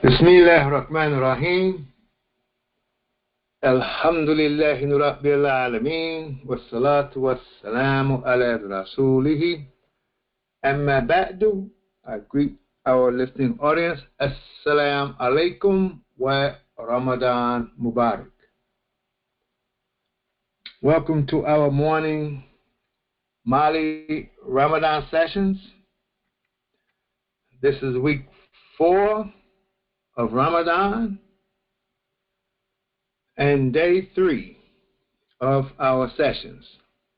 Bismillahirrahmanirrahim. Alhamdulillahi Rabbil Alameen. Wassalatu wassalamu ala rasulihi. Amma ba'du. I greet our listening audience. Assalamu alaikum wa Ramadan Mubarak. Welcome to our morning Mali Ramadan sessions. This is week 4 of Ramadan and day 3 of our sessions.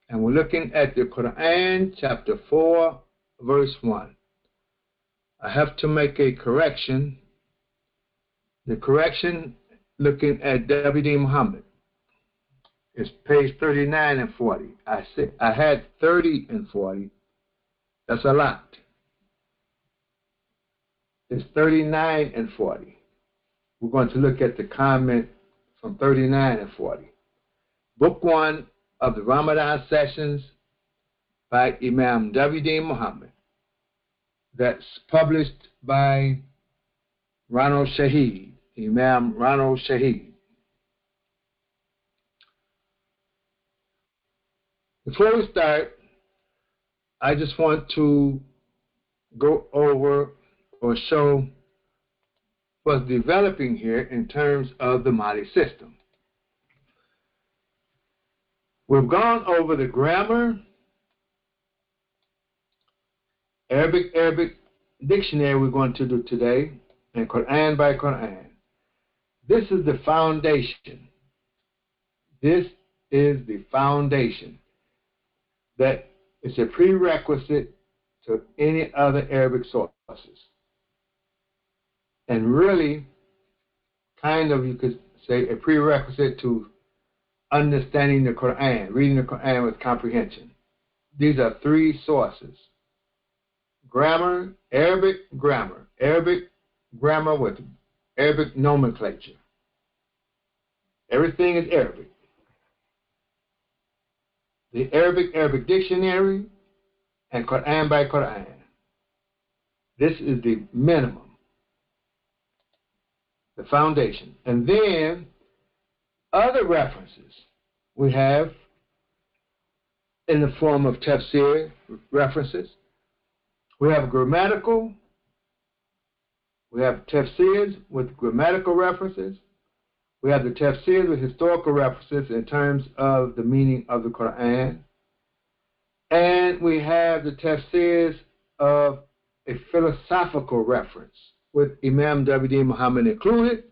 And we're looking at the Quran, chapter 4, verse 1. I have to make a correction. The correction, looking at W.D. Muhammad, is page 39 and 40. I had 30 and 40. That's a lot. It's 39 and 40. We're going to look at the comment from 39 and 40. Book 1 of the Ramadan sessions by Imam W.D. Muhammad. That's published by Ronald Shaheed, Imam Ronald Shaheed. Before we start, I just want to go over or show what's developing here in terms of the Mali system. We've gone over the grammar, Arabic dictionary we're going to do today, and Quran by Quran. This is the foundation. This is the foundation that is a prerequisite to any other Arabic sources. And really, kind of, you could say, a prerequisite to understanding the Quran, reading the Quran with comprehension. These are 3 sources. Grammar Arabic grammar with Arabic nomenclature. Everything is Arabic. The Arabic dictionary and Quran by Quran. This is the minimum, the foundation. And then other references we have in the form of tafsir references. We have grammatical. We have tafsirs with grammatical references. We have the tafsirs with historical references in terms of the meaning of the Quran. And we have the tafsirs of a philosophical reference with Imam W.D. Muhammad included,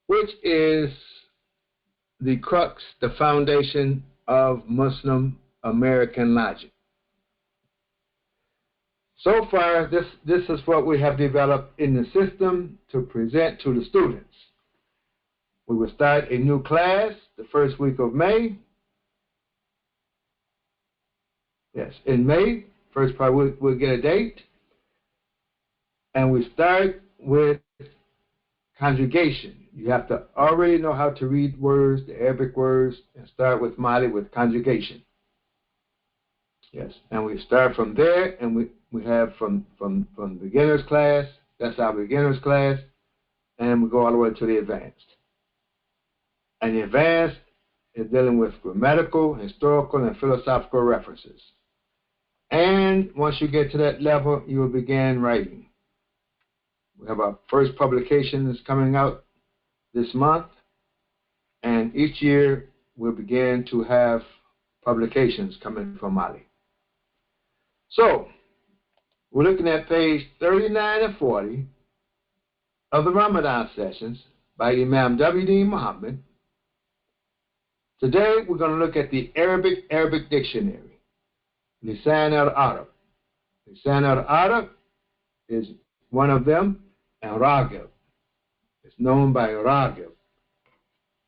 which is the crux, the foundation of Muslim American logic. So far, this is what we have developed in the system to present to the students. We will start a new class the first week of May. Yes, in May, first part we'll get a date. And we start with conjugation. You have to already know how to read words, the Arabic words, and start with Mali with conjugation. Yes, and we start from there, and we have from beginner's class, that's our beginner's class, and we go all the way to the advanced. And the advanced is dealing with grammatical, historical, and philosophical references. And once you get to that level, you will begin writing. We have our first publication that's coming out this month, and each year we'll begin to have publications coming from Mali. So, we're looking at page 39 and 40 of the Ramadan sessions by Imam W.D. Muhammad. Today we're going to look at the Arabic dictionary, Lisan al-Arab. Lisan al-Arab is one of them, and Ragib. It's known by Ragib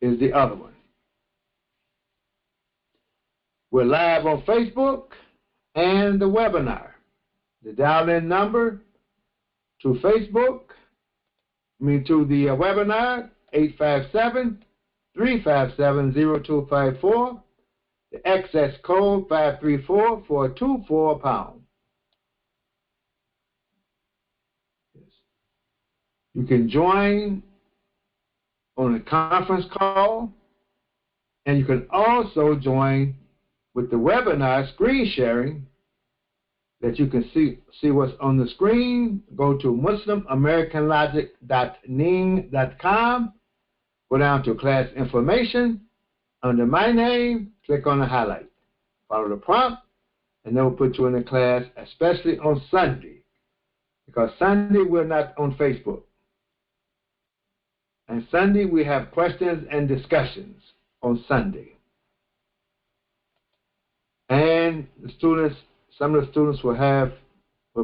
is the other one. We're live on Facebook and the webinar. The dial-in number to Facebook, to the webinar, 857-357-0254. The access code 534-424#. Yes. You can join on a conference call, and you can also join with the webinar screen sharing that you can see what's on the screen. Go to muslimarricanlogic.ning.com, go down to class information. Under my name, click on the highlight. Follow the prompt, and they will put you in the class, especially on Sunday, because Sunday we're not on Facebook. And Sunday we have questions and discussions on Sunday. And the students, some of the students will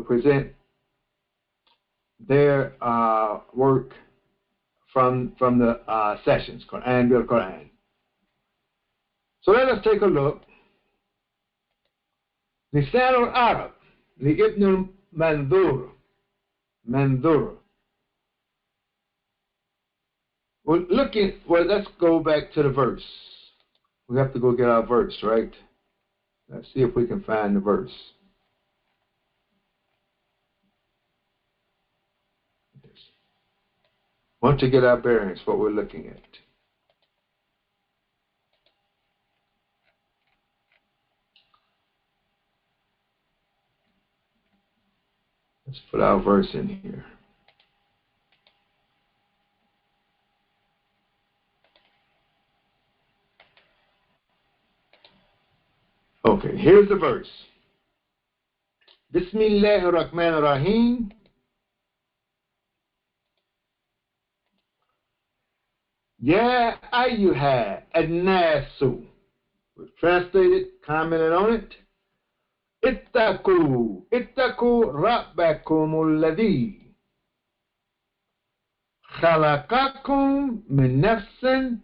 present their work from the sessions, Quran bil Quran. So let us take a look. لسان العرب لابن منظور. Let's go back to the verse. We have to go get our verse, right? Let's see if we can find the verse. Want to get our bearings, what we're looking at. Let's put our verse in here. Okay, here's the verse. Bismillahir Rahmanir Rahim. Ya ayyuha an-nasu. We've translated, commented on it. Ittaqu rabbakum alladhi khalaqakum min nafsin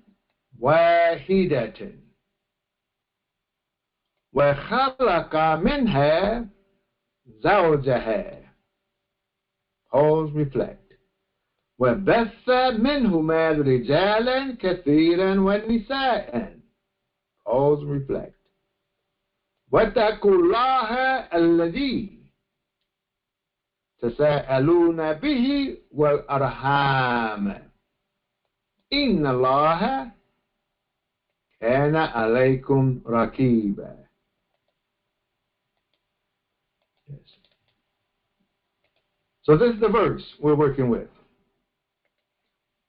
wahidatin wa khalaqa minha zawjaha. Pause, reflect. وَبَثَّ مِنْهُمَا رِجَالًا كَثِيرًا وَنِسَاءً. Pause, reflect. وَاتَّقُوا اللَّهَ الَّذِي تَسَاءَلُونَ بِهِ وَالْأَرْحَامَ إِنَّ اللَّهَ كَانَ عَلَيْكُمْ رَقِيبًا. Yes. So this is the verse we're working with.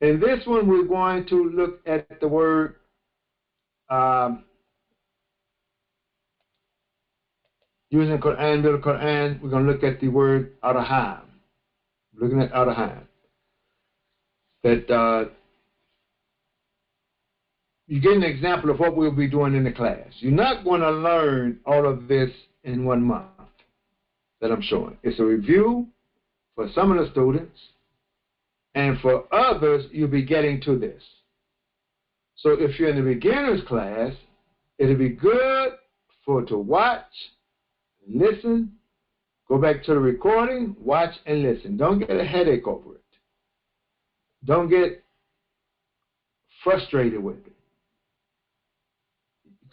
In this one, we're going to look at the word using Quran bil Quran. We're going to look at the word arham. Looking at arham. That you get an example of what we'll be doing in the class. You're not going to learn all of this in 1 month that I'm showing. It's a review for some of the students. And for others, you'll be getting to this. So if you're in the beginner's class, it'll be good to watch, listen, go back to the recording, watch and listen. Don't get a headache over it. Don't get frustrated with it.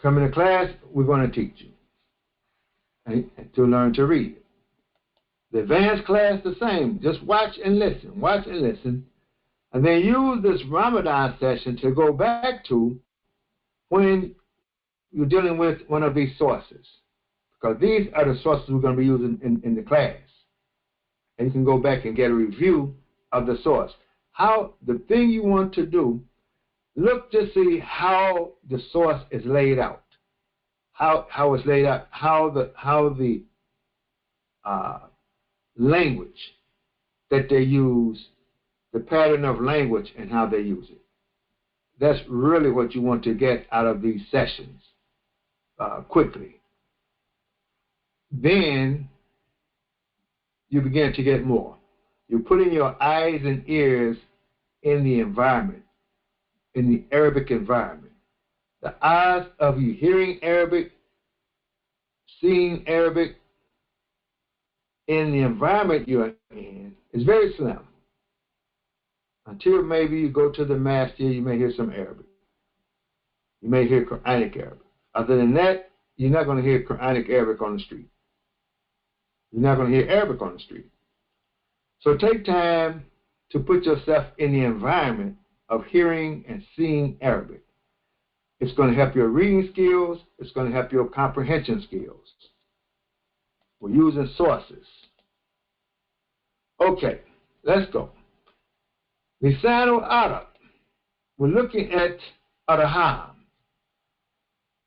Come into class, we're going to teach you to learn to read it. The advanced class, the same. Just watch and listen, and then use this Ramadan session to go back to when you're dealing with one of these sources, because these are the sources we're going to be using in the class. And you can go back and get a review of the source. How the thing you want to do, look to see how the source is laid out, how it's laid out, how the language that they use, the pattern of language and how they use it. That's really what you want to get out of these sessions quickly. Then you begin to get more. You're putting your eyes and ears in the environment, in the Arabic environment. The odds of you hearing Arabic, seeing Arabic in the environment you're in is very slim. Until maybe you go to the masjid, you may hear some Arabic. You may hear Quranic Arabic. Other than that, you're not going to hear Quranic Arabic on the street. You're not going to hear Arabic on the street. So take time to put yourself in the environment of hearing and seeing Arabic. It's going to help your reading skills. It's going to help your comprehension skills. We're using sources. Okay, let's go. Lisan Arab. We're looking at Araham.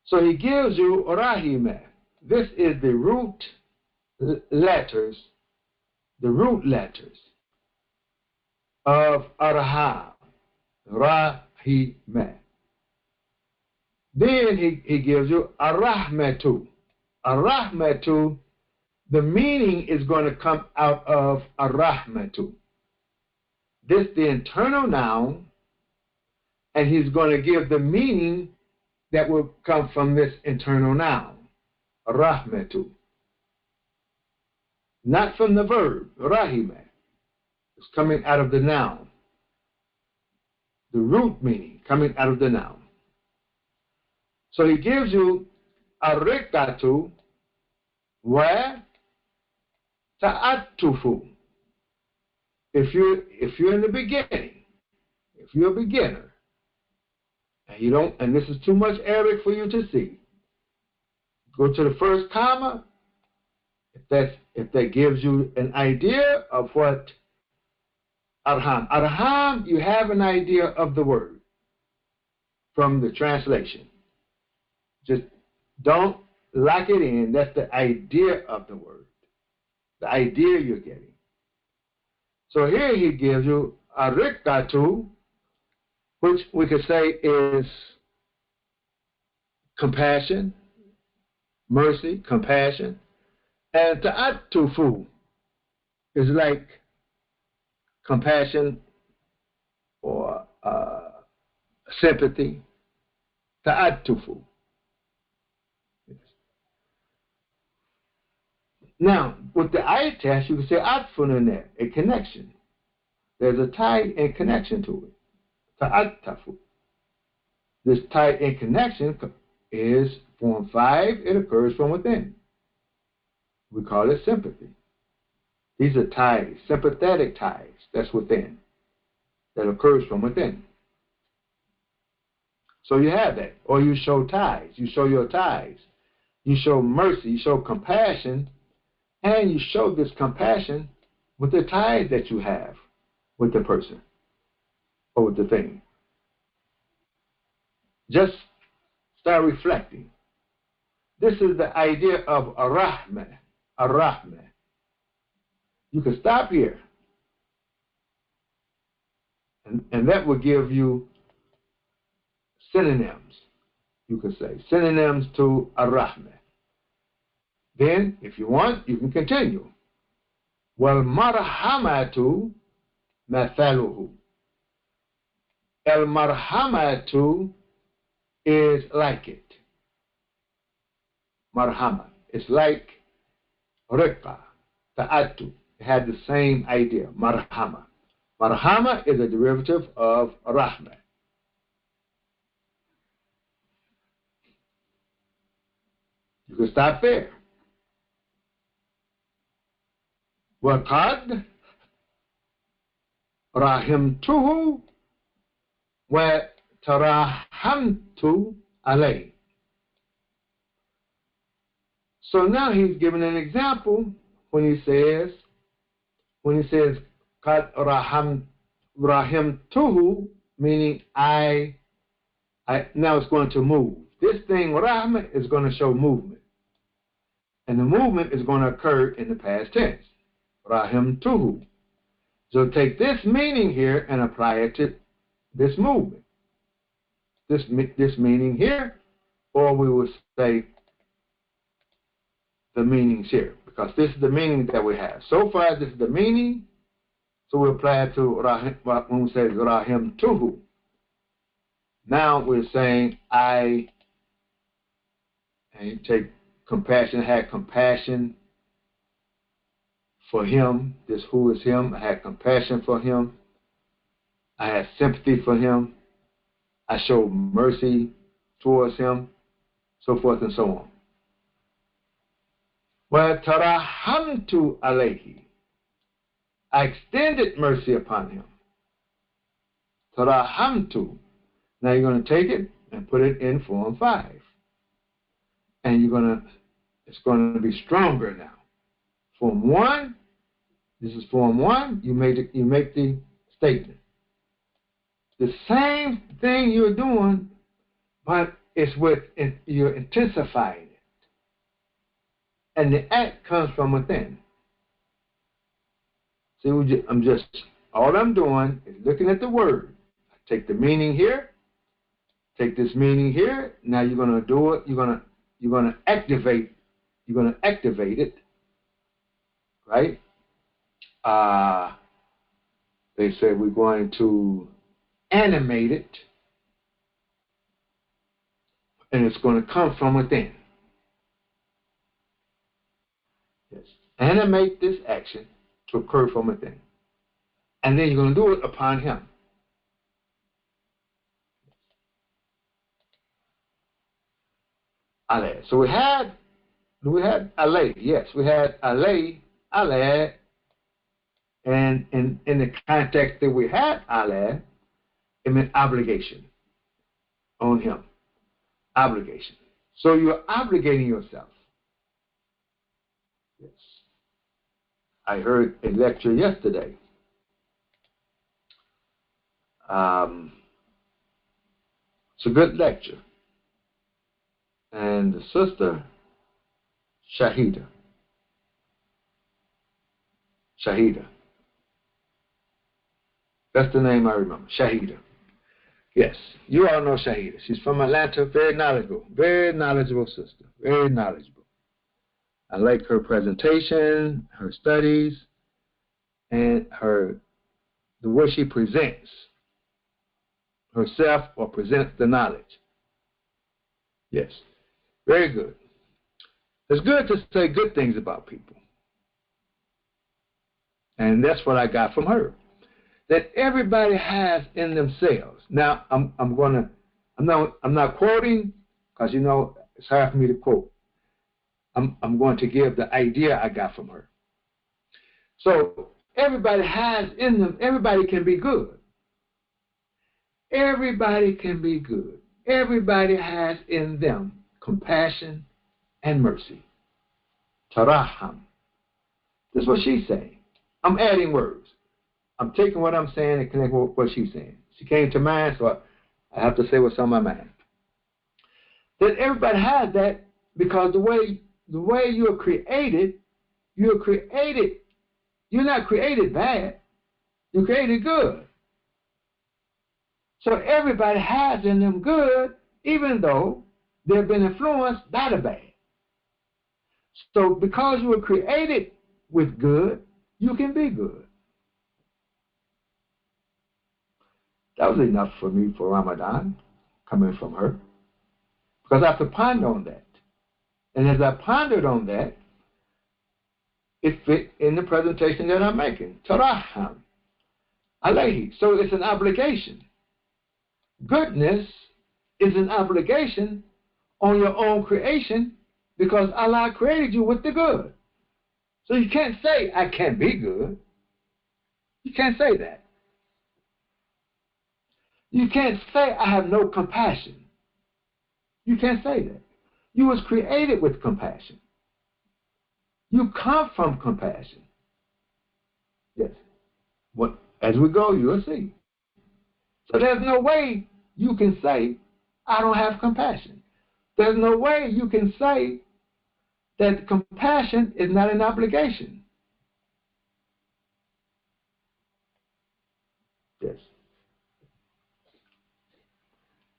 So he gives you Rahime. This is the root letters, of Araham. Rahime. Then he gives you Arahmetu. Arahmetu, the meaning is going to come out of Arahmetu. This is the internal noun, and he's going to give the meaning that will come from this internal noun, Rahmetu. Not from the verb, Rahime. It's coming out of the noun. The root meaning coming out of the noun. So he gives you Arikatu wa Ta'atufu. If you're in the beginning, if you're a beginner, and this is too much Arabic for you to see, go to the first comma. If that gives you an idea of what Arham. Arham, you have an idea of the word from the translation. Just don't lock it in. That's the idea of the word. The idea you're getting. So here he gives you Arikatu, which we could say is compassion, mercy, compassion. And Ta'atufu is like compassion or sympathy. Ta'atufu. Yes. Now, with the eye test, you can say atfun in there, a connection. There's a tie and connection to it. Ta'atafu. This tie and connection is form 5. It occurs from within. We call it sympathy. These are ties, sympathetic ties, that's within, that occurs from within. So you have that. Or you show ties. You show your ties. You show mercy. You show compassion. And you show this compassion with the ties that you have with the person or with the thing. Just start reflecting. This is the idea of arahmeh. Arahmeh. You can stop here. And that will give you synonyms, you could say. Synonyms to arahmeh. Then, if you want, you can continue. Wal marhamatu mathaluhu. El marhamatu is like it. Marhama. It's like riqqa, ta'atu. It had the same idea, marhama. Marhama is a derivative of rahmah. You can stop there. وَقَدْ رَحِمْتُهُ وَتَرَحَمْتُ عَلَيْهِ. So now he's giving an example when he says قَدْ رَحِمْتُهُ, meaning I now it's going to move. This thing, rahmah, is going to show movement. And the movement is going to occur in the past tense. Rahimtuhu. So take this meaning here and apply it to this movement. This meaning here, or we will say the meanings here, because this is the meaning that we have. So far, this is the meaning, so we apply it to Rahim, when we say Rahimtuhu. Now we're saying and you take compassion, had compassion for him. This who is him. I had compassion for him. I had sympathy for him. I showed mercy towards him, so forth and so on. وَتَرَحَمْتُ عَلَيْهِ. I extended mercy upon him. Tarahamtu. Now you're going to take it and put it in form 5. And it's going to be stronger now. Form 1, this is form 1, you make the statement. The same thing you're doing, but you're intensifying it. And the act comes from within. See, all I'm doing is looking at the word. I take the meaning here, take this meaning here. Now you're going to do it. You're going to activate it, right? They said we're going to animate it, and it's going to come from within. Yes. Animate this action to occur from within. And then you're going to do it upon him. Ale. So we had Ale. Yes, we had Ale, and in the context that we had Ale, it meant obligation on him. Obligation. So you're obligating yourself. Yes. I heard a lecture yesterday. It's a good lecture. And the sister, Shahida. That's the name I remember. Shahida. Yes, you all know Shahida. She's from Atlanta, very knowledgeable sister, very knowledgeable. I like her presentation, her studies, and the way she presents herself or presents the knowledge. Yes, very good. It's good to say good things about people. And that's what I got from her. That everybody has in themselves. Now, I'm not quoting, because it's hard for me to quote. I'm going to give the idea I got from her. So everybody has in them, everybody can be good. Everybody can be good. Everybody has in them compassion and mercy. Taraham. That's what she's saying. I'm adding words. I'm taking what I'm saying and connecting with what she's saying. She came to mind, so I have to say what's on my mind. That everybody has that because the way you're created, you're not created bad. You're created good. So everybody has in them good, even though they've been influenced by the bad. So because you were created with good, you can be good. That was enough for me for Ramadan, coming from her. Because I have to ponder on that. And as I pondered on that, it fit in the presentation that I'm making. Taraham. Alayhi. So it's an obligation. Goodness is an obligation on your own creation because Allah created you with the good. So you can't say, I can't be good. You can't say that. You can't say, I have no compassion. You can't say that. You was created with compassion. You come from compassion. Yes. As we go, you'll see. So there's no way you can say, I don't have compassion. There's no way you can say that compassion is not an obligation. Yes.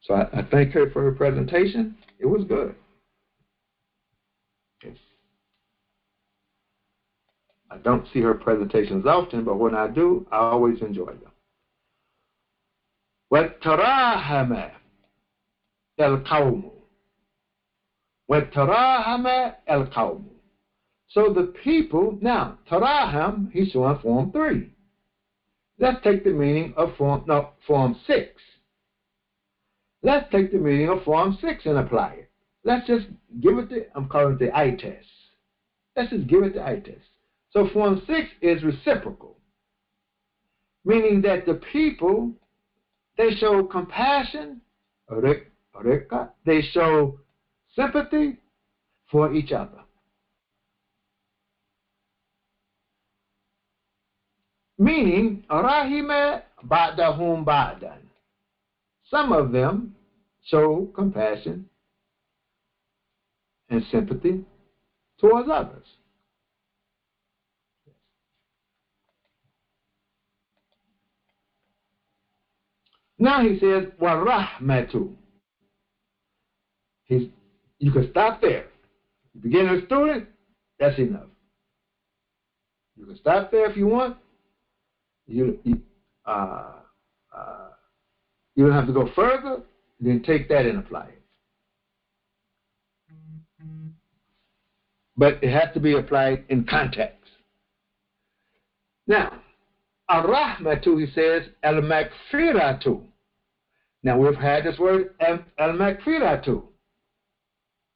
So I thank her for her presentation. It was good. Yes. I don't see her presentations often, but when I do, I always enjoy them. وَتَرَاهَمَ الْقَوْمُ وَتَرَاهَمَ الْقَوْمُ. So the people, now, taraham, he's showing form 3. Let's take the meaning of form 6. Let's take the meaning of form 6 and apply it. Let's just give it I'm calling it the eye test. Let's just give it the eye test. So form 6 is reciprocal, meaning that the people They show compassion, they show sympathy for each other. Meaning, rahime ba'dahum ba'dan. Some of them show compassion and sympathy towards others. Now he says, warahmatu. You can stop there. Beginner student, that's enough. You can stop there if you want. You don't have to go further. Then take that and apply it. But it has to be applied in context. Now, ar-rahmatu, he says, al-makfiratu. Now, we've had this word al-makfiratu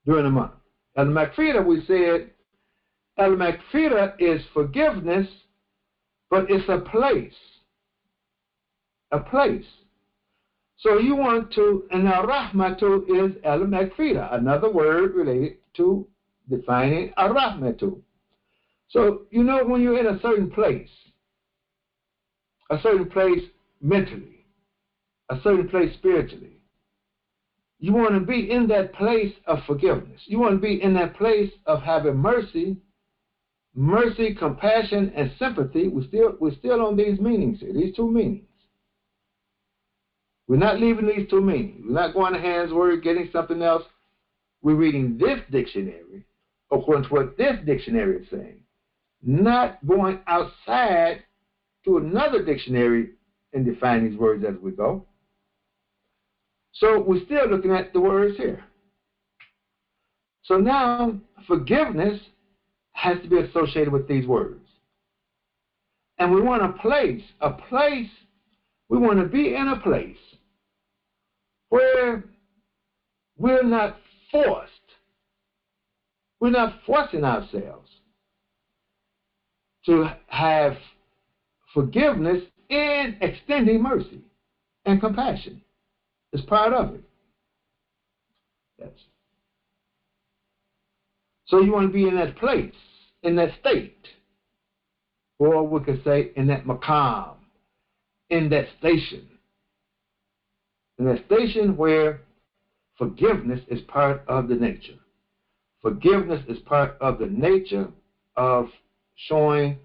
during the month. Al-makfira, we said, al-makfira is forgiveness, but it's a place. A place. So you want to, and ar-rahmatu is al-makfira, another word related to defining ar-rahmatu. So, you know, when you're in a certain place mentally, a certain place spiritually, you want to be in that place of forgiveness. You want to be in that place of having mercy, compassion, and sympathy. We're still on these meanings here, these two meanings. We're not leaving these two meanings. We're not going to Hand's Word, getting something else. We're reading this dictionary according to what this dictionary is saying, not going outside to another dictionary and define these words as we go. So we're still looking at the words here. So now forgiveness has to be associated with these words. And we want we want to be in a place where we're not forcing ourselves to have forgiveness and extending mercy and compassion. It's part of it. Yes. So you want to be in that place, in that state, or we could say in that maqam, in that station where forgiveness is part of the nature. Forgiveness is part of the nature of showing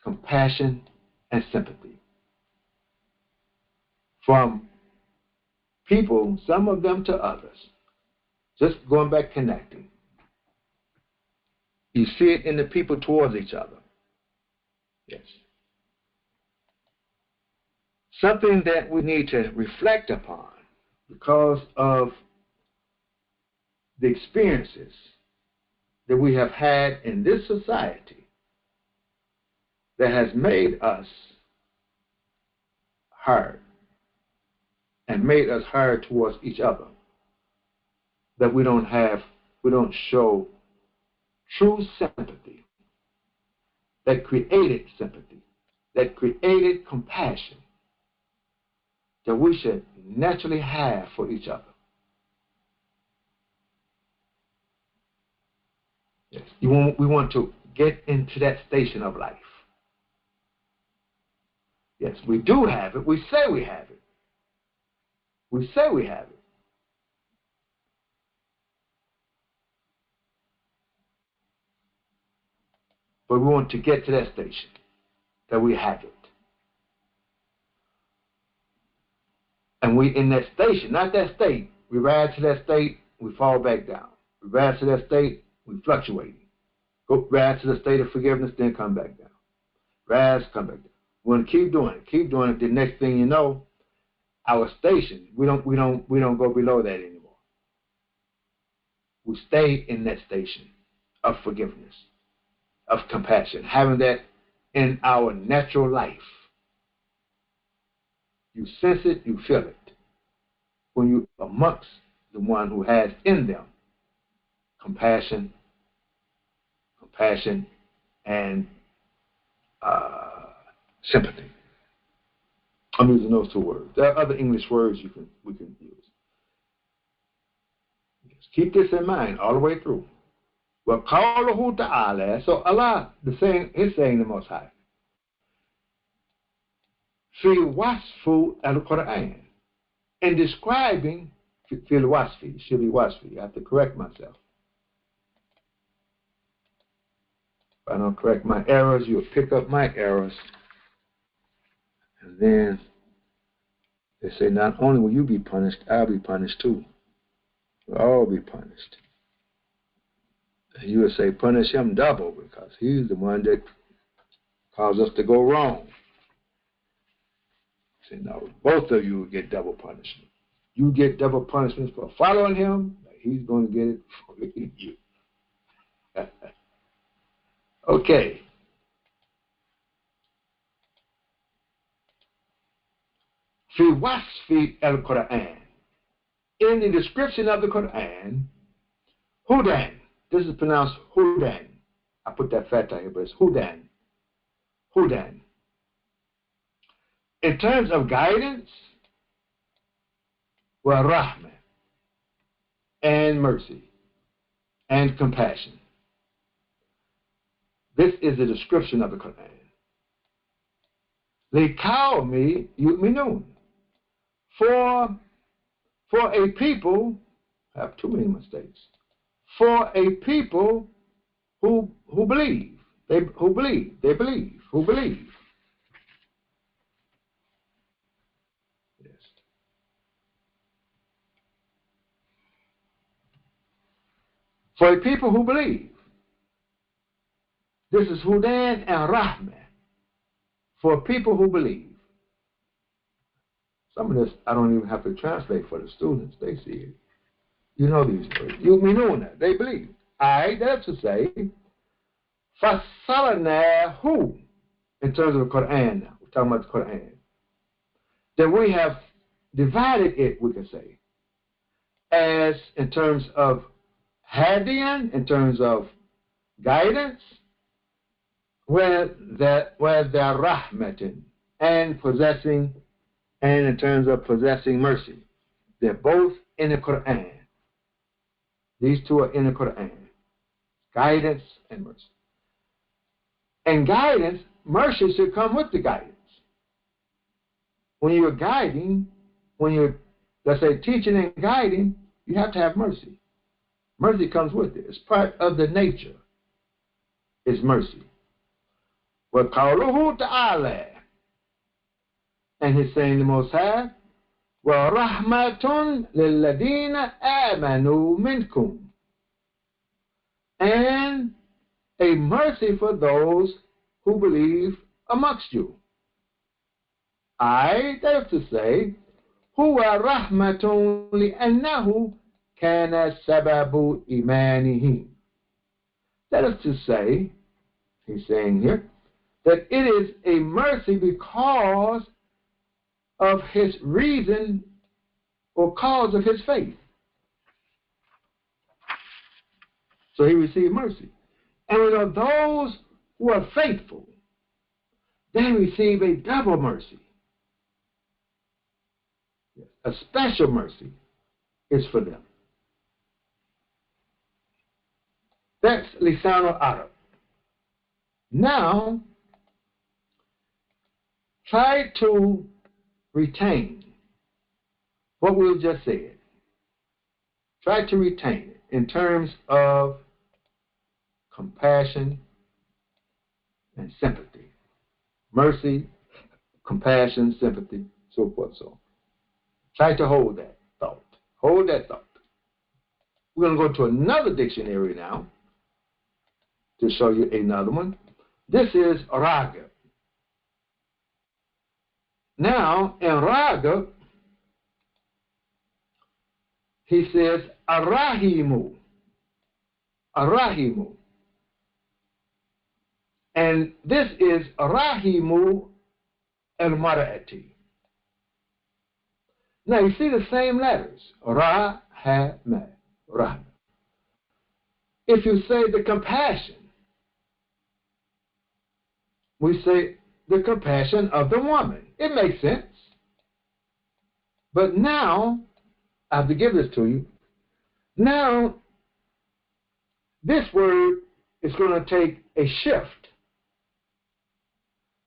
compassion and sympathy. From people, some of them to others. Just going back connecting. You see it in the people towards each other. Yes. Something that we need to reflect upon because of the experiences that we have had in this society that has made us hard and made us hard towards each other. That we don't show true sympathy that created sympathy, that created compassion that we should naturally have for each other. Yes. We want to get into that station of life. Yes, we do have it. We say we have it. We say we have it. But we want to get to that station that we have it. And we in that station, not that state. We rise to that state, we fall back down. We rise to that state, we fluctuate. Go rise to the state of forgiveness, then come back down. Rise, come back down. We want to keep doing it. Keep doing it. The next thing you know, our station, we don't go below that anymore. We stay in that station of forgiveness, of compassion, having that in our natural life. You sense it, you feel it. When you're amongst the one who has in them compassion, and sympathy. I'm using those two words. There are other English words we can use. Just keep this in mind all the way through. وَقَوْلُهُ تَعَالَى. So Allah is saying the Most High. فِي وَصْفُ الْقُرْآنِ. In describing, فِي الْوَصْفِ, it should be wasfi. I have to correct myself. If I don't correct my errors, you'll pick up my errors. And then they say, not only will you be punished, I'll be punished too. We'll all be punished. And you would say, punish him double, because he's the one that caused us to go wrong. Say, no, both of you will get double punishment. You get double punishment for following him, he's going to get it for you. Okay. في وصف القرآن. In the description of the Quran, Hudan. This is pronounced Hudan. I put that fatha here, but it's Hudan. Hudan. In terms of guidance, wa rahmah, and mercy, and compassion. This is the description of the Quran. لِقَوْمِ يُؤْمِنُونَ. For a people, I have too many mistakes. For a people who believe. They believe. Yes. For a people who believe. This is Hudan and Rahmah. For people who believe. Some of this I don't even have to translate for the students. They see it. You know these words. Yu'minuna. They believe. That's to say, فَصَّلْنَاهُ. In terms of the Quran now. We're talking about the Quran. That we have divided it, we can say, as in terms of hadiyan, in terms of guidance, where they're rahmatin, and possessing, and in terms of possessing mercy. They're both in the Quran. These two are in the Quran. Guidance and mercy. And guidance, mercy should come with the guidance. When you're guiding, when you're, let's say, teaching and guiding, you have to have mercy. Mercy comes with it. It's part of the nature. It's mercy. وَقَوْلُهُ تَعَالَى. And he's saying the Most High, وَرَحْمَةٌ لِلَّذِينَ آمَنُوا مِنْكُمْ. And a mercy for those who believe amongst you. That is to say, هُوَ رَحْمَةٌ لِأَنَّهُ كَانَ سَبَبُ إِيمَانِهِ. That is to say, he's saying here, that it is a mercy because of his reason or cause of his faith. So he received mercy. And we know those who are faithful, they receive a double mercy. A special mercy is for them. That's Lisan al-Arab. Now, try to retain what we just said. Try to retain it in terms of compassion and sympathy. Mercy, compassion, sympathy, so forth, so on. Try to hold that thought. Hold that thought. We're going to go to another dictionary now to show you another one. This is Raga. Now, in Raga, he says, Arahimu. Arahimu. And this is Rahimu al-Mar'ati. Now, you see the same letters. Ra, ha, ma. Rahma. If you say the compassion, we say the compassion of the woman. It makes sense. But now, I have to give this to you. Now, this word is going to take a shift.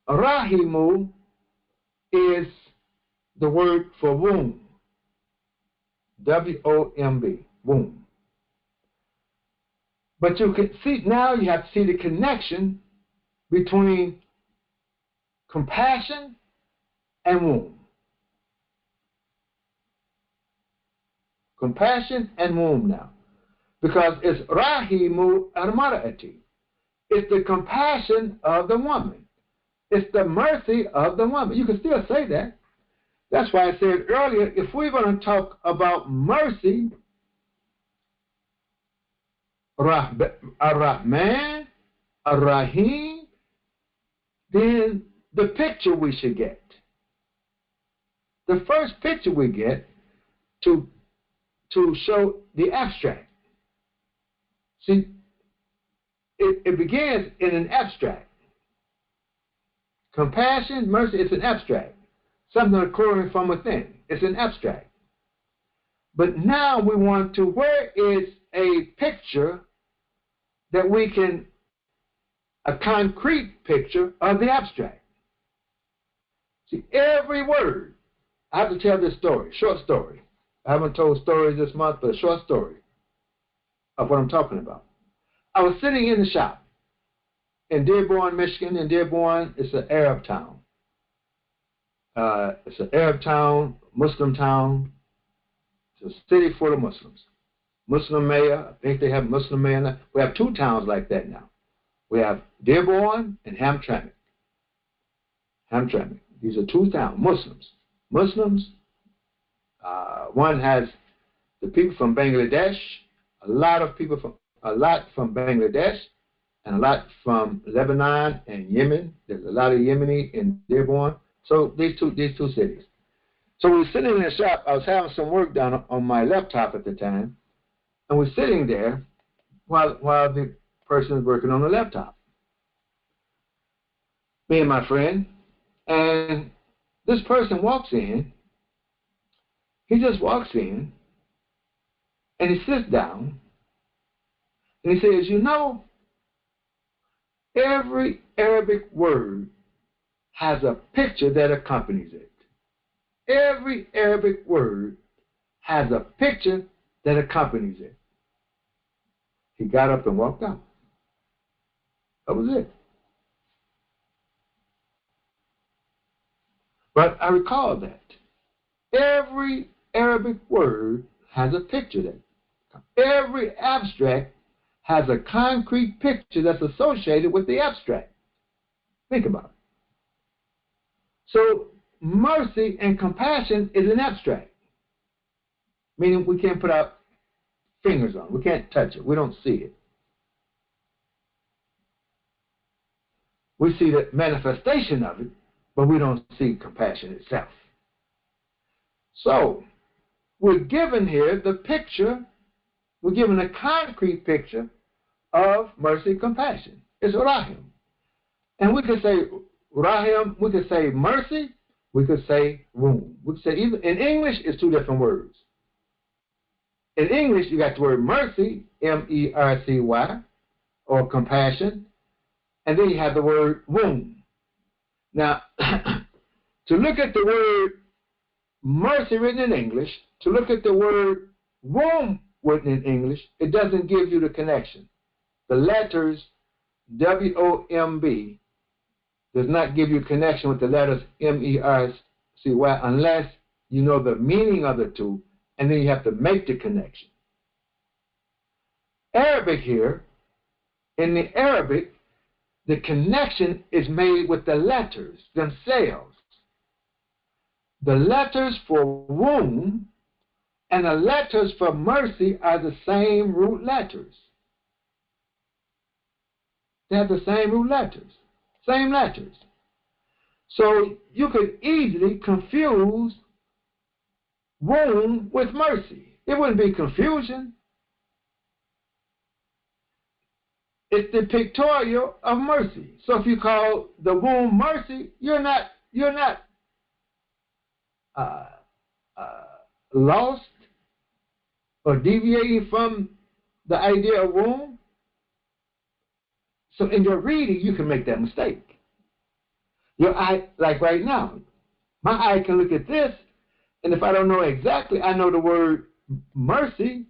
Rahimu is the word for womb. W-O-M-B, womb. But you can see, now you have to see the connection between compassion and womb. Compassion and womb now. Because it's Rahimu Armara'ati. It's the compassion of the woman. It's the mercy of the woman. You can still say that. That's why I said earlier, if we're going to talk about mercy, Ar-Rahman, Ar-Rahim, then the picture we should get. The first picture we get to show the abstract. See, it begins in an abstract. Compassion, mercy, it's an abstract. Something occurring from within. It's an abstract. But now we want to, where is a picture that we can, a concrete picture of the abstract? See, every word, I have to tell this story, short story. I haven't told stories this month, but a short story of what I'm talking about. I was sitting in the shop in Dearborn, Michigan. In Dearborn, it's an Arab town. It's an Arab town, Muslim town. It's a city full of Muslims. Muslim mayor, I think they have Muslim mayor now. We have two towns like that now. We have Dearborn and Hamtramck. Hamtramck. These are two towns, Muslims. Muslims, one has the people from Bangladesh, a lot from Bangladesh, and a lot from Lebanon and Yemen. There's a lot of Yemeni in Dearborn. So these two cities. So we were sitting in the shop. I was having some work done on my laptop at the time, and we're sitting there while the person is working on the laptop. Me and my friend, and this person walks in. He just walks in, and he sits down, and he says, you know, every Arabic word has a picture that accompanies it. Every Arabic word has a picture that accompanies it. He got up and walked out. That was it. But I recall that. Every Arabic word has a picture that. Every abstract has a concrete picture that's associated with the abstract. Think about it. So mercy and compassion is an abstract, meaning we can't put our fingers on it. We can't touch it. We don't see it. We see the manifestation of it, but we don't see compassion itself. So we're given here the picture, we're given a concrete picture of mercy and compassion. It's Rahim. And we could say Rahim, we could say mercy, we could say womb. We could say either. In English, it's two different words. In English, you got the word mercy, M-E-R-C-Y, or compassion, and then you have the word womb. Now, to look at the word mercy written in English, to look at the word womb written in English, it doesn't give you the connection. The letters W-O-M-B does not give you connection with the letters M-E-R-C-Y unless you know the meaning of the two, and then you have to make the connection. Arabic here, in the Arabic, the connection is made with the letters themselves. The letters for womb and the letters for mercy are the same root letters. They have the same root letters. Same letters. So you could easily confuse womb with mercy. It wouldn't be confusion. It's the pictorial of mercy. So if you call the womb mercy, you're not lost or deviating from the idea of womb. So in your reading, you can make that mistake. Your eye, like right now, my eye can look at this, and if I don't know exactly, I know the word mercy,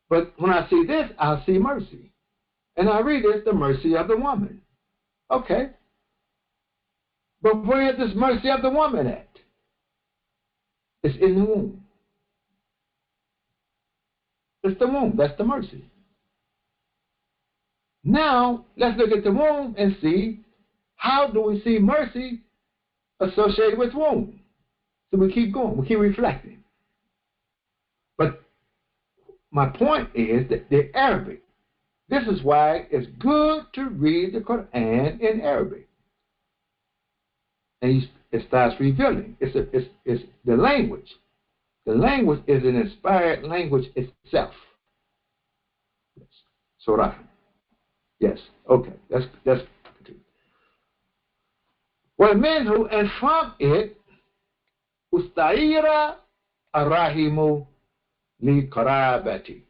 but when I see this, I'll see mercy. And I read this, the mercy of the woman. Okay. But where is this mercy of the woman at? It's in the womb. It's the womb. That's the mercy. Now, let's look at the womb and see how do we see mercy associated with womb. So we keep going. We keep reflecting. But my point is that the Arabic, this is why it's good to read the Quran in Arabic. And it starts revealing. It's the language. The language is an inspired language itself. Yes. Surah. Yes. Okay. That's ومنه, and from it, ustaira arahimu للقرابة.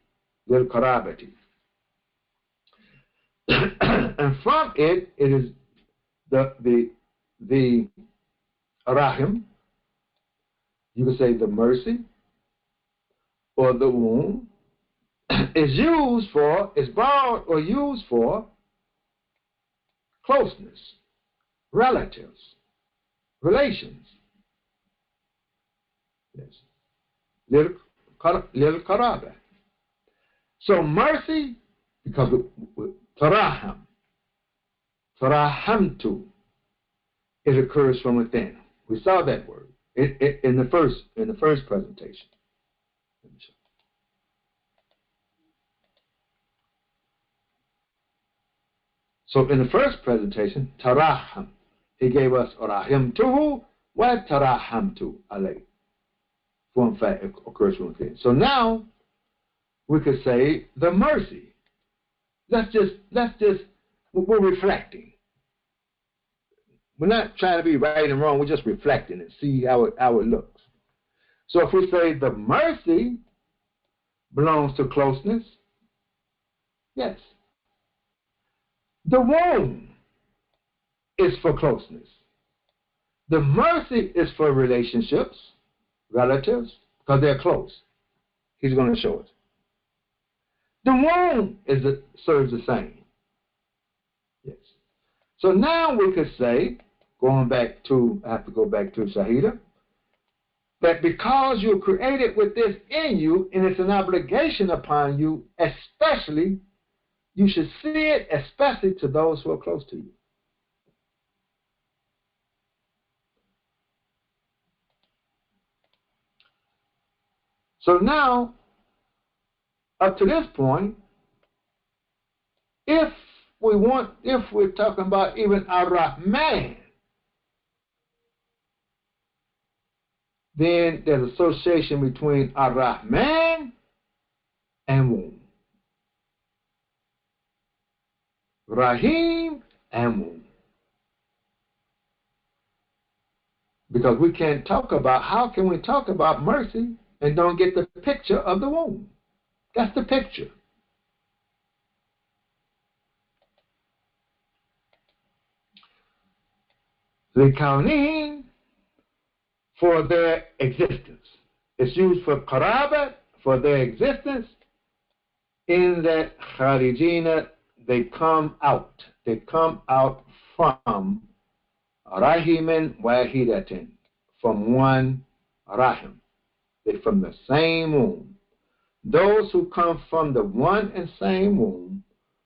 And from it is the rahim, you can say the mercy or the womb, is borrowed or used for closeness, relatives, relations. Yes. Little karaba. So mercy, because taraham, tarahamtu, it occurs from within. We saw that word in the first presentation. So in the first presentation, taraham, he gave us rahimtuhu wa tarahamtu alayh. Form fact occurs from within. So now we could say the mercy. Let's just we're reflecting. We're not trying to be right and wrong. We're just reflecting and see how it looks. So if we say the mercy belongs to closeness, yes. The womb is for closeness. The mercy is for relationships, relatives, because they're close. He's going to show us. The womb serves the same. Yes. So now we could say, I have to go back to Shahida, that because you're created with this in you, and it's an obligation upon you, especially, you should see it, especially to those who are close to you. So now, up to this point, if we're talking about even Ar-Rahman, then there's association between Ar-Rahman and womb. Rahim and womb. Because how can we talk about mercy and don't get the picture of the womb? That's the picture. Likaunin, for their existence. It's used for qarabat, for their existence, in that kharijina, they come out. They come out from rahimin wahidatin, from one rahim. They're from the same womb. Those who come from the one and same womb,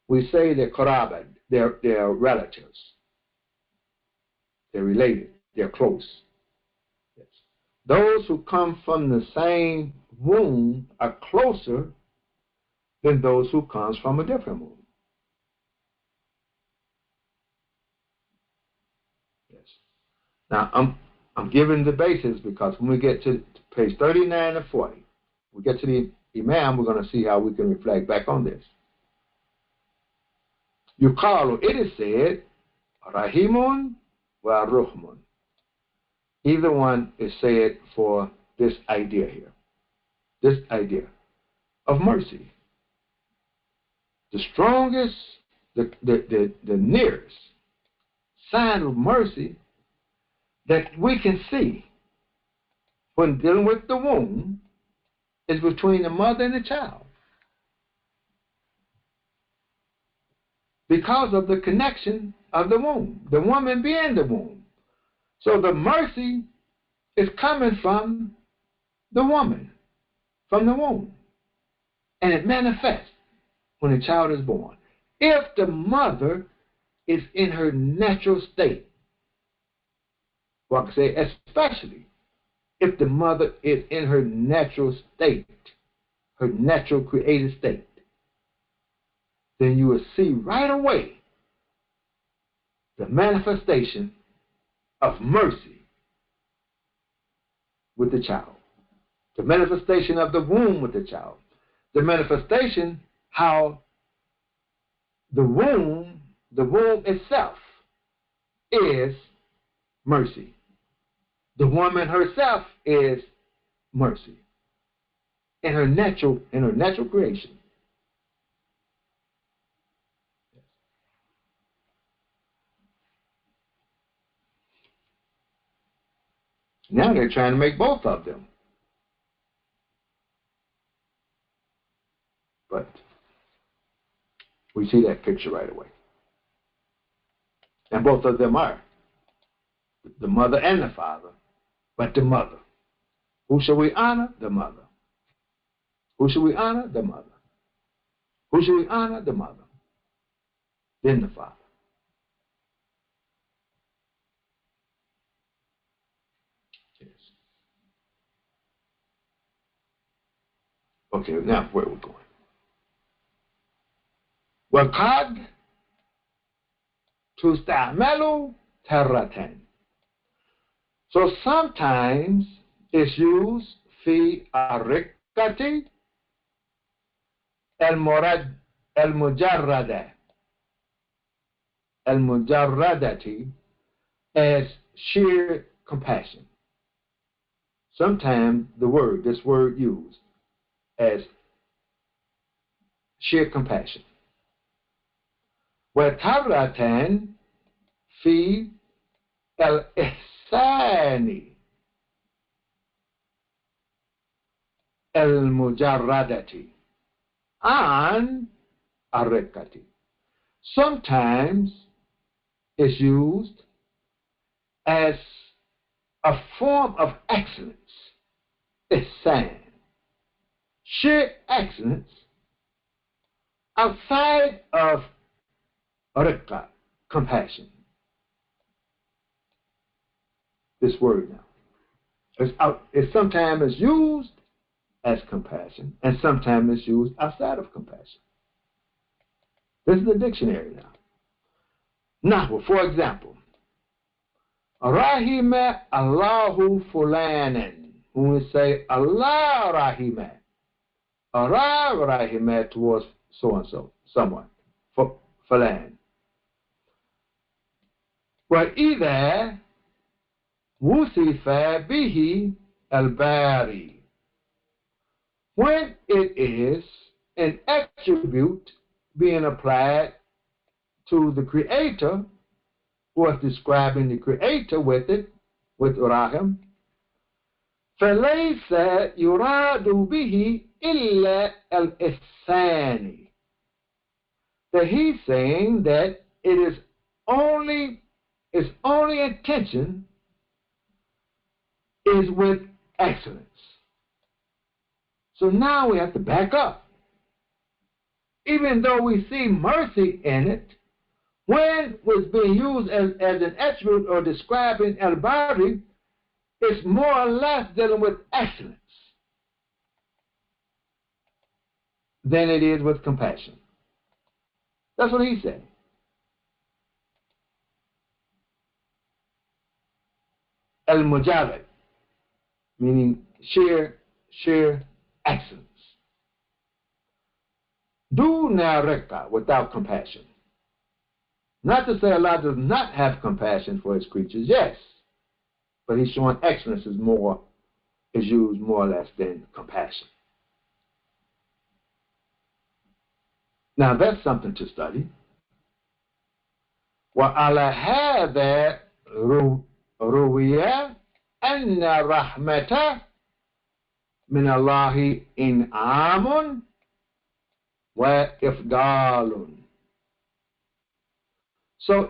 we say they're qarabat, they're relatives. They're related. They're close. Yes. Those who come from the same womb are closer than those who comes from a different womb. Yes. Now I'm giving the basis because when we get to page 39 and 40, we get to the Imam, we're going to see how we can reflect back on this. Yuqalu, it is said, Rahimun wa Ruhmun. Either one is said for this idea here, this idea of mercy. The strongest, the nearest sign of mercy that we can see when dealing with the womb is between the mother and the child, because of the connection of the womb, the woman being the womb. So the mercy is coming from the woman, from the womb, and it manifests when a child is born. If the mother is in her natural state, well, I can say especially if the mother is in her natural state, her natural created state, then you will see right away the manifestation of mercy with the child, the manifestation of the womb with the child, the manifestation how the womb itself is mercy. The woman herself is mercy in her natural creation. Now they're trying to make both of them. But we see that picture right away. And both of them are the mother and the father, but the mother. Who shall we honor? The mother. Who shall we honor? The mother. Who shall we honor? The mother. Then the father. Yes. Okay, now where are we going? وقد تستعمل تارة. So sometimes it's used في الرقة المجردة as sheer compassion. Sometimes this word used as sheer compassion. وتارة في الإحسان المجردة عن الرقة. Sometimes it's used as a form of excellence, ihsan, sheer excellence outside of riqqa, compassion. This word now. It's sometimes used as compassion, and sometimes it's used outside of compassion. This is the dictionary now. Now, for example, Rahima Allahu Fulanan. When we say Allah Rahima, Allah Rahima towards so and so, someone, Fulan. وإذا وصف به الباري, when it is an attribute being applied to the Creator, or describing the Creator with it, with Rahim, فليس يراد به إلا الإحسان. That he's saying that its only intention is with excellence. So now we have to back up. Even though we see mercy in it, when it was being used as an attribute or describing al-bari, it's more or less dealing with excellence than it is with compassion. That's what he's saying. Al-mujarrad, meaning sheer excellence. Duna riqqa, without compassion. Not to say Allah does not have compassion for his creatures, yes, but he's showing excellence is more is used more or less than compassion. Now that's something to study. وعلى هذا روي أن رحمة من الله إنعام وإفضال. So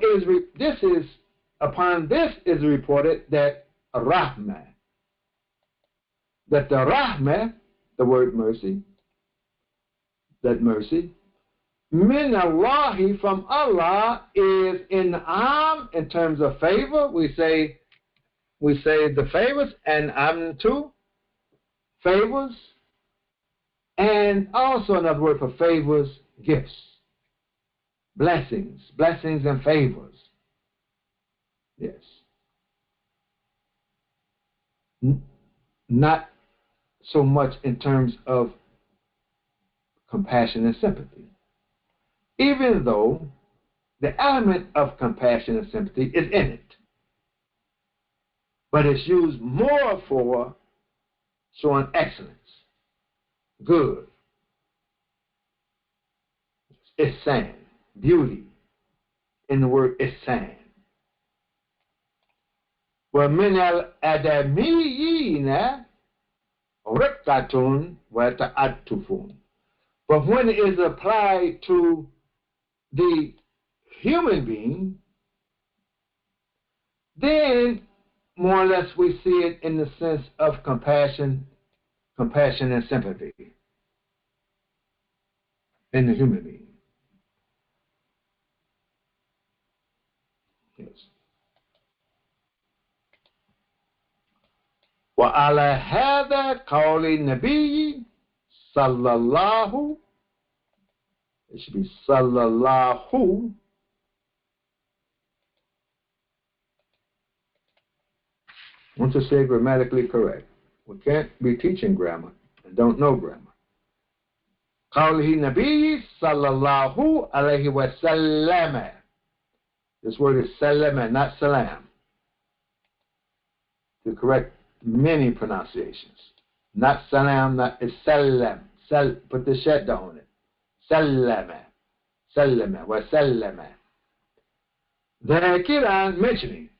upon this is reported that rahmah, that the rahmah, the word mercy, that mercy, min Allahi, from Allah, is in'am, in terms of favor. We say the favors, and amtu, favors, and also another word for favors, gifts, blessings and favors. Yes. Not so much in terms of compassion and sympathy, even though the element of compassion and sympathy is in it, but it's used more for showing excellence, good, ihsan, beauty, in the word ihsan. وَمِنَ الْأَدَمِيِّينَ رِقَّةٌ وَتَعَطُّفٌ. But when it is applied to the human being, then more or less we see it in the sense of compassion and sympathy in the human being. Yes. وعلى هذا قول النبي صلى الله، it should be صلى الله. I want to say grammatically correct. We can't be teaching grammar and don't know grammar. قوله النبي صلى الله عليه وسلم. This word is salama, not salam, to correct many pronunciations. Not salam, not is salam. Put the shadda on it. Salama, salama, wa salama. Dhakiran, mentioning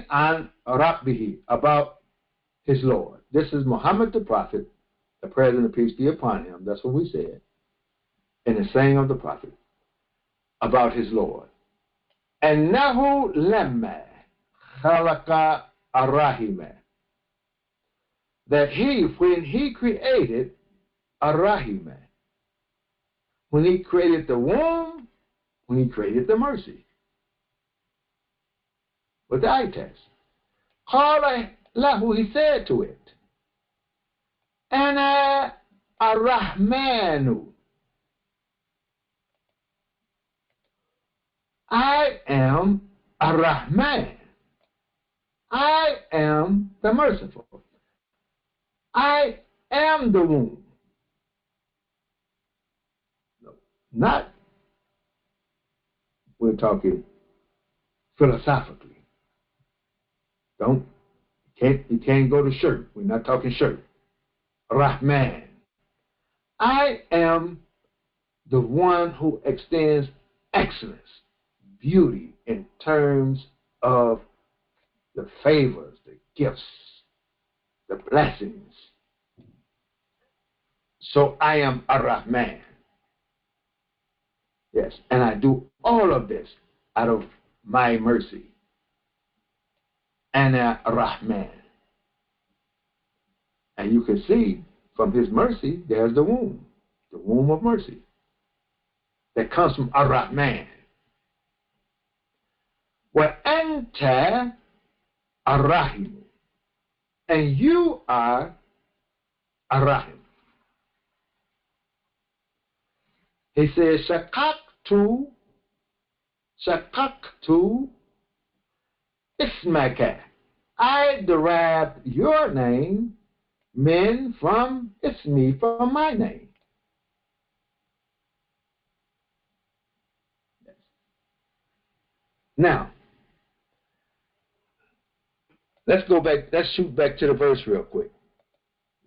an Rabbihi, about his Lord. This is Muhammad the Prophet, the President of peace be upon him. That's what we said in the saying of the Prophet about his Lord. أنه لما خلق الرحم, that when he created الرحم, when he created the womb, when he created the mercy, with the eye test, قال له, he said to it, أنا الرحمن, I am Ar-Rahman. I am the merciful. I am the womb. No, not, we're talking philosophically. You can't go to shirt. We're not talking shirt. Rahman. I am the one who extends excellence, beauty in terms of the favors, the gifts, the blessings. So I am Ar-Rahman. Yes, and I do all of this out of my mercy. Ana Rahman. And you can see from his mercy, there's the womb of mercy that comes from Ar-Rahman. Wa anta Ar-Rahim, and you are Ar-Rahim. He says, Shakaktu ismaka, I derived your name, min, from ismi, from my name. Now, let's shoot back to the verse real quick.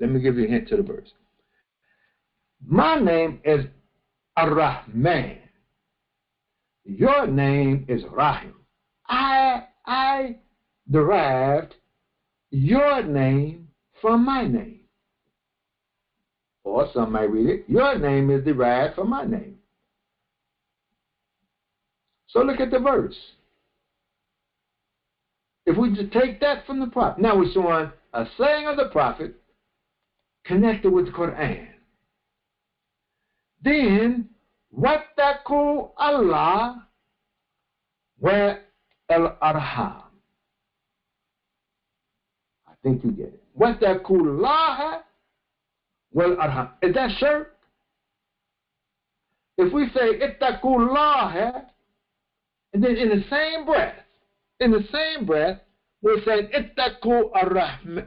Let me give you a hint to the verse. My name is Ar-Rahman. Your name is Rahim. I derived your name from my name. Or some might read it, your name is derived from my name. So look at the verse. If we just take that from the prophet, now we're showing a saying of the prophet connected with the Quran. Then, wattaqu Allah wa al-arham. I think you get it. Wattaqu Allah wa al-arham. Is that shirk? If we say ittaqu Allah, and then in the same breath, we're saying ittaqu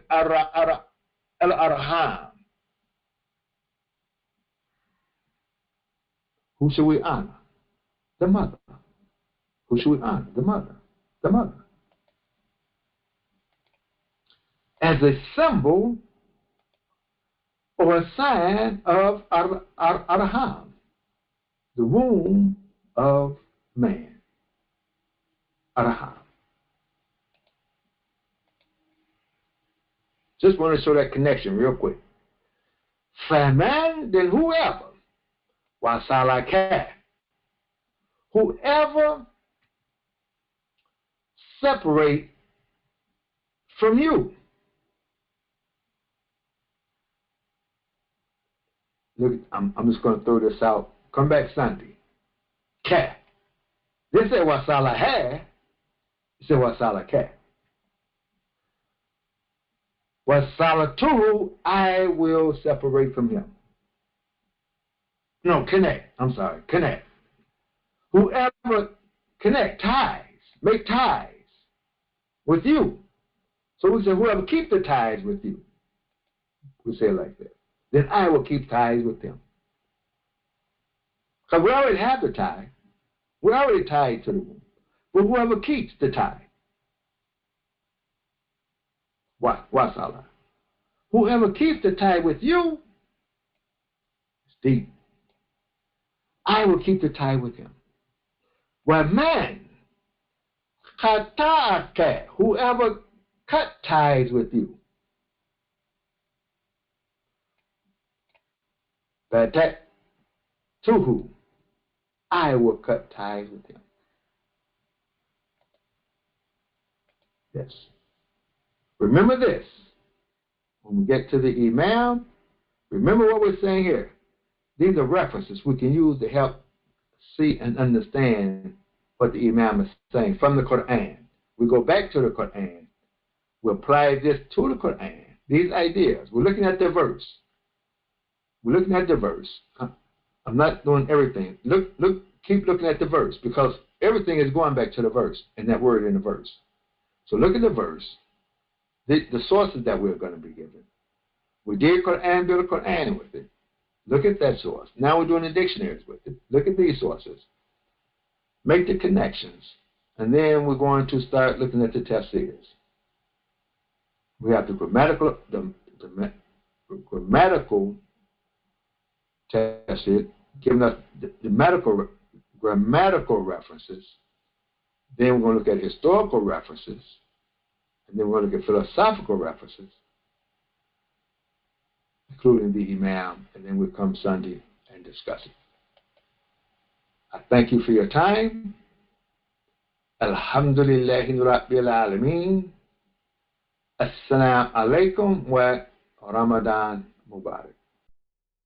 al-arham. Who should we honor? The mother. Who should we honor? The mother. The mother. As a symbol or a sign of arham, the womb of man. Arham. Just want to show that connection real quick. Faman, then whoever, wasalaka, whoever separate from you. Look, I'm just going to throw this out. Come back Sunday. Ka. They say wasalaha. They say wasalaka. Wasalatuhu, I will separate from him. No, connect. I'm sorry, connect. Whoever connect, ties, make ties with you. So we say, whoever keep the ties with you. We say it like that. Then I will keep ties with them. Because we already have the tie. We're already tied to the womb. But whoever keeps the tie. What's Allah? Whoever keeps the tie with you, it's deep. I will keep the tie with him. وَمَنْ قَطَعَكَ, whoever cut ties with you. فَتَأْتُهُ, I will cut ties with him. Yes. Remember this. When we get to the Imam, remember what we're saying here. These are references we can use to help see and understand what the Imam is saying from the Quran. We go back to the Quran. We apply this to the Quran. These ideas. We're looking at the verse. We're looking at the verse. I'm not doing everything. Keep looking at the verse because everything is going back to the verse and that word in the verse. So look at the verse. The sources that we're going to be given. We did Quran, build a Quran with it. Look at that source. Now we're doing the dictionaries with it. Look at these sources. Make the connections. And then we're going to start looking at the tafsirs. We have the grammatical tafsir, giving us the grammatical references. Then we're going to look at historical references. And then we're going to look at philosophical references, including the Imam, and then we'll come Sunday and discuss it. I thank you for your time. Alhamdulillahi Rabbil Alameen. Assalamu alaikum wa Ramadan Mubarak.